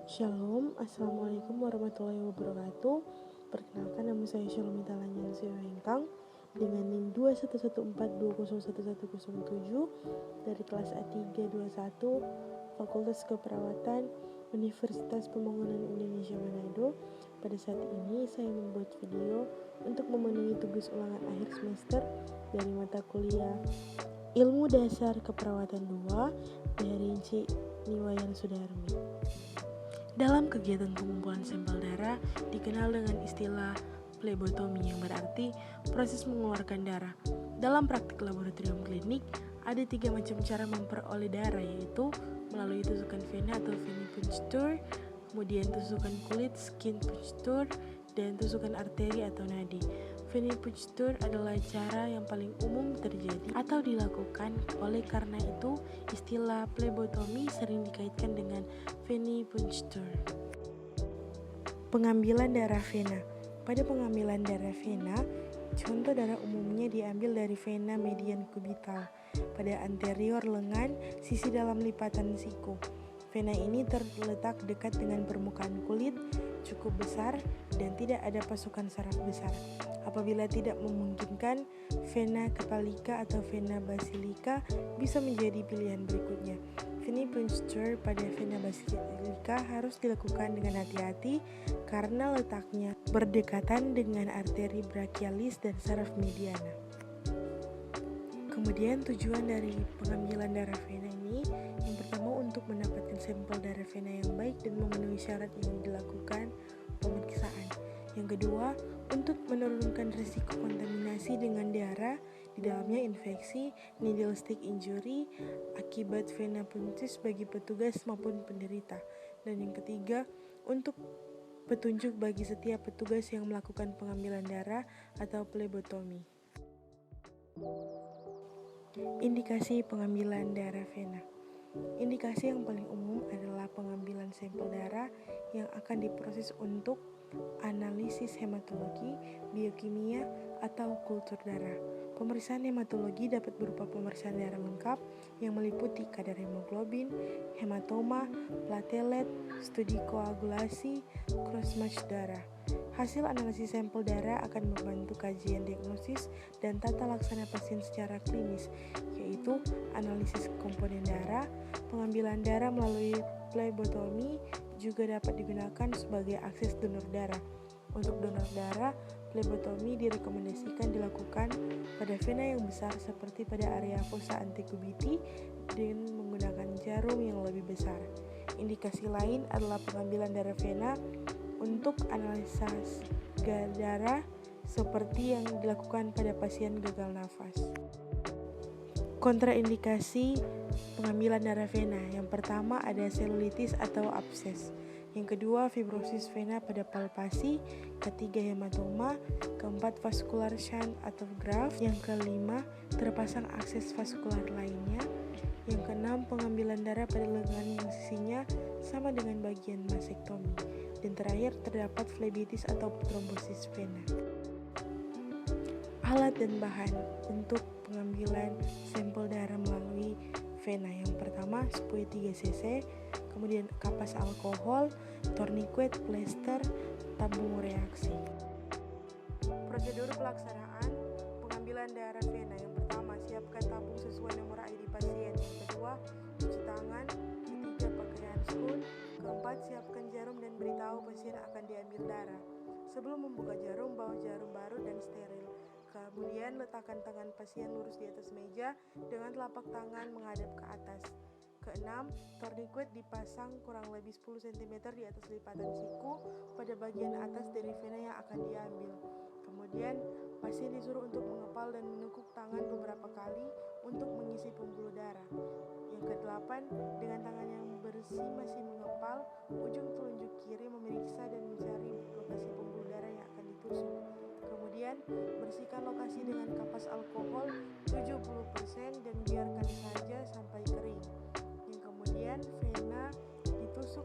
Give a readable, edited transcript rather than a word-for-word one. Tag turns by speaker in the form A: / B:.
A: Shalom, Assalamualaikum warahmatullahi wabarakatuh. Perkenalkan, nama saya Shalomita Lanyan Siwengkang dengan NIM 2114201107 dari kelas A321 Fakultas Keperawatan Universitas Pembangunan Indonesia Manado. Pada saat ini saya membuat video untuk memenuhi tugas ulangan akhir semester dari mata kuliah Ilmu Dasar Keperawatan 2 dari Ci Niwayan Sudarmi. Dalam kegiatan pengumpulan sampel darah dikenal dengan istilah plebotomi, yang berarti proses mengeluarkan darah. Dalam praktik laboratorium klinik, ada 3 macam cara memperoleh darah, yaitu melalui tusukan vena atau venipunctur, kemudian tusukan kulit skin punctur, dan tusukan arteri atau nadi. Venipunctur adalah cara yang paling umum terjadi atau dilakukan, oleh karena itu istilah plebotomi sering dikaitkan dengan venipunctur. Pengambilan darah vena. Pada pengambilan darah vena, contoh darah umumnya diambil dari vena median kubital pada anterior lengan, sisi dalam lipatan siku. Vena ini terletak dekat dengan permukaan kulit, cukup besar, dan tidak ada pasukan saraf besar. Apabila tidak memungkinkan, vena kepalika atau vena basilika bisa menjadi pilihan berikutnya. Venipunctur pada vena basilika harus dilakukan dengan hati-hati karena letaknya berdekatan dengan arteri brachialis dan saraf mediana. Kemudian tujuan dari pengambilan darah vena ini, yang pertama untuk mendapatkan sampel darah vena yang baik dan memenuhi syarat yang dilakukan pemeriksaan. Yang kedua, untuk menurunkan risiko kontaminasi dengan darah di dalamnya infeksi, needle stick injury akibat vena punctus bagi petugas maupun penderita. Dan yang ketiga, untuk petunjuk bagi setiap petugas yang melakukan pengambilan darah atau plebotomi. Indikasi pengambilan darah vena. Indikasi yang paling umum adalah pengambilan sampel darah yang akan diproses untuk analisis hematologi, biokimia, atau kultur darah. Pemeriksaan hematologi dapat berupa pemeriksaan darah lengkap yang meliputi kadar hemoglobin, hematoma, platelet, studi koagulasi, cross-match darah. Hasil analisis sampel darah akan membantu kajian diagnosis dan tata laksana pasien secara klinis, yaitu analisis komponen darah. Pengambilan darah melalui plebotomi juga dapat digunakan sebagai akses donor darah. Untuk donor darah, plebotomi direkomendasikan dilakukan pada vena yang besar seperti pada area fossa antecubitis dengan menggunakan jarum yang lebih besar. Indikasi lain adalah pengambilan darah vena untuk analisa darah seperti yang dilakukan pada pasien gagal nafas. Kontraindikasi pengambilan darah vena. Yang pertama ada selulitis atau abses. Yang kedua fibrosis vena pada palpasi. Ketiga hematoma. Keempat vascular shunt atau graft. Yang kelima terpasang akses vaskular lainnya. Yang keenam pengambilan darah pada lengan yang sisinya sama dengan bagian masektomi. Dan terakhir terdapat flebitis atau trombosis vena. Alat dan bahan untuk pengambilan sampel darah melalui vena. Yang pertama spui 3 cc, kemudian kapas alkohol, tourniquet, plester, tabung reaksi. Prosedur pelaksanaan pengambilan darah vena. Yang pertama, siapkan tabung sesuai nomor ID pasien. Yang kedua, cuci tangan. Ketiga, pakai handscoon. Keempat, siapkan jarum dan beritahu pasien akan diambil darah. Sebelum membuka jarum, bawa jarum baru dan steril. Kemudian letakkan tangan pasien lurus di atas meja dengan telapak tangan menghadap ke atas. Keenam, tourniquet dipasang kurang lebih 10 cm di atas lipatan siku pada bagian atas dari vena yang akan diambil. Kemudian, pasien disuruh untuk mengepal dan menekuk tangan beberapa kali untuk mengisi pembuluh darah. Yang kedelapan, dengan tangan yang bersih masih mengepal, ujung telunjuk kiri memeriksa dan mencari lokasi pembuluh darah yang akan ditusuk. Kemudian, bersihkan lokasi dengan kapas alkohol 70% dan biarkan saja sampai kering. Yang kemudian, vena ditusuk